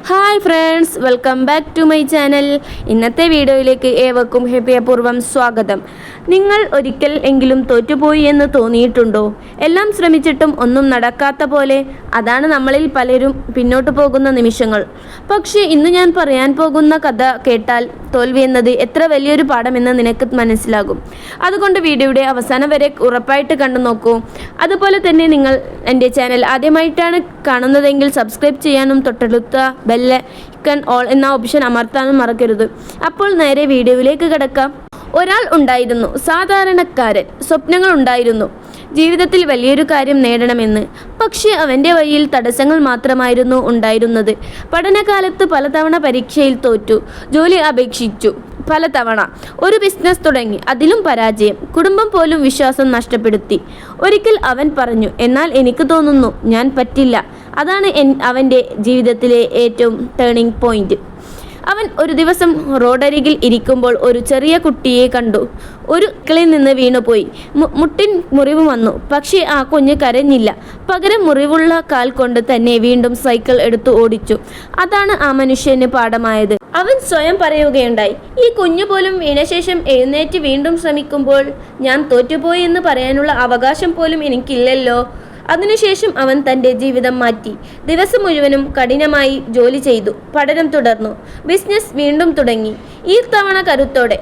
Hi friends, welcome back to my channel. ഇന്നത്തെ വീഡിയോയിലേക്ക് ഏവർക്കും ഹൃദയപൂർവ്വം സ്വാഗതം. നിങ്ങൾ ഒരിക്കൽ എങ്കിലും തോറ്റുപോയി എന്ന് തോന്നിയിട്ടുണ്ടോ? എല്ലാം ശ്രമിച്ചിട്ടും ഒന്നും നടക്കാത്ത പോലെ. അതാണ് നമ്മളിൽ പലരും പിന്നോട്ട് പോകുന്ന നിമിഷങ്ങൾ. പക്ഷേ ഇന്ന് ഞാൻ പറയാൻ പോകുന്ന കഥ കേട്ടാൽ തോൽവി എന്നത് എത്ര വലിയൊരു പാഠമെന്ന് നിനക്ക് മനസ്സിലാകും. അതുകൊണ്ട് വീഡിയോയുടെ അവസാനം വരെ ഉറപ്പായിട്ട് കണ്ടു നോക്കൂ. അതുപോലെ തന്നെ നിങ്ങൾ എൻ്റെ ചാനൽ ആദ്യമായിട്ടാണ് കാണുന്നതെങ്കിൽ സബ്സ്ക്രൈബ് ചെയ്യാനും തൊട്ടടുത്ത ബെല്ലൈക്കൺ ഓൾ എന്ന ഓപ്ഷൻ അമർത്താനും മറക്കരുത്. അപ്പോൾ നേരെ വീഡിയോയിലേക്ക് കിടക്കാം. ഒരാൾ ഉണ്ടായിരുന്നു, സാധാരണക്കാരൻ. സ്വപ്നങ്ങൾ ഉണ്ടായിരുന്നു, ജീവിതത്തിൽ വലിയൊരു കാര്യം നേടണമെന്ന്. പക്ഷേ അവൻ്റെ വഴിയിൽ തടസ്സങ്ങൾ മാത്രമായിരുന്നു ഉണ്ടായിരുന്നത്. പഠനകാലത്ത് പലതവണ പരീക്ഷയിൽ തോറ്റു, ജോലി അപേക്ഷിച്ചു പലതവണ, ഒരു ബിസിനസ് തുടങ്ങി, അതിലും പരാജയം. കുടുംബം പോലും വിശ്വാസം നഷ്ടപ്പെടുത്തി. ഒരിക്കൽ അവൻ പറഞ്ഞു, എന്നാൽ എനിക്ക് തോന്നുന്നു ഞാൻ പറ്റില്ല. അതാണ് അവൻ്റെ ജീവിതത്തിലെ ഏറ്റവും ടേണിംഗ് പോയിന്റ്. അവൻ ഒരു ദിവസം റോഡരികിൽ ഇരിക്കുമ്പോൾ ഒരു ചെറിയ കുട്ടിയെ കണ്ടു. ഒരു കിളിൽ നിന്ന് വീണുപോയി. മുട്ടിൻ മുറിവ് വന്നു. പക്ഷേ ആ കുഞ്ഞ് കരഞ്ഞില്ല. പകരം മുറിവുള്ള കാൽ കൊണ്ട് തന്നെ വീണ്ടും സൈക്കിൾ എടുത്തു ഓടിച്ചു. അതാണ് ആ മനുഷ്യന് പാഠമായത്. അവൻ സ്വയം പറയുകയുണ്ടായി, ഈ കുഞ്ഞു പോലും വീണ ശേഷം എഴുന്നേറ്റ് വീണ്ടും ശ്രമിക്കുമ്പോൾ ഞാൻ തോറ്റുപോയി എന്ന് പറയാനുള്ള അവകാശം പോലും എനിക്കില്ലല്ലോ. അതിനുശേഷം അവൻ തൻ്റെ ജീവിതം മാറ്റി. ദിവസം മുഴുവനും കഠിനമായി ജോലി ചെയ്തു, പഠനം തുടർന്നു, ബിസിനസ് വീണ്ടും തുടങ്ങി, ഈ തവണ കരുത്തോടെ.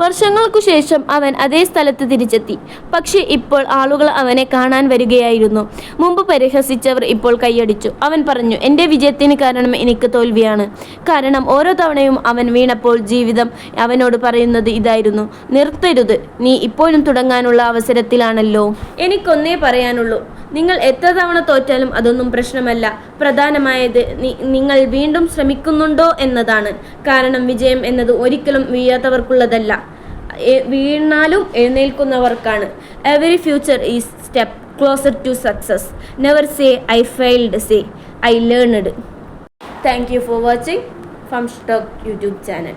വർഷങ്ങൾക്കു ശേഷം അവൻ അതേ സ്ഥലത്ത് തിരിച്ചെത്തി. പക്ഷേ ഇപ്പോൾ ആളുകൾ അവനെ കാണാൻ വരികയായിരുന്നു. മുമ്പ് പരിഹസിച്ചവർ ഇപ്പോൾ കൈയടിച്ചു. അവൻ പറഞ്ഞു, എൻ്റെ വിജയത്തിന് കാരണം എനിക്ക് തോൽവിയാണ്. കാരണം ഓരോ തവണയും അവൻ വീണപ്പോൾ ജീവിതം അവനോട് പറയുന്നത് ഇതായിരുന്നു, നിർത്തരുത്, നീ ഇപ്പോഴും തുടങ്ങാനുള്ള അവസരത്തിലാണല്ലോ. എനിക്കൊന്നേ പറയാനുള്ളൂ, നിങ്ങൾ എത്ര തവണ തോറ്റാലും അതൊന്നും പ്രശ്നമല്ല. പ്രധാനമായത് നിങ്ങൾ വീണ്ടും ശ്രമിക്കുന്നുണ്ടോ എന്നതാണ്. കാരണം വിജയം എന്നത് ഒരിക്കലും വീഴാത്തവർക്കുള്ളതല്ല, വീണാലും എഴുന്നേൽക്കുന്നവർക്കാണ്. Every future is step closer to success. Never say I failed, say I learned. Thank you for watching ഫംസ്റ്റോക്ക് യൂട്യൂബ് ചാനൽ.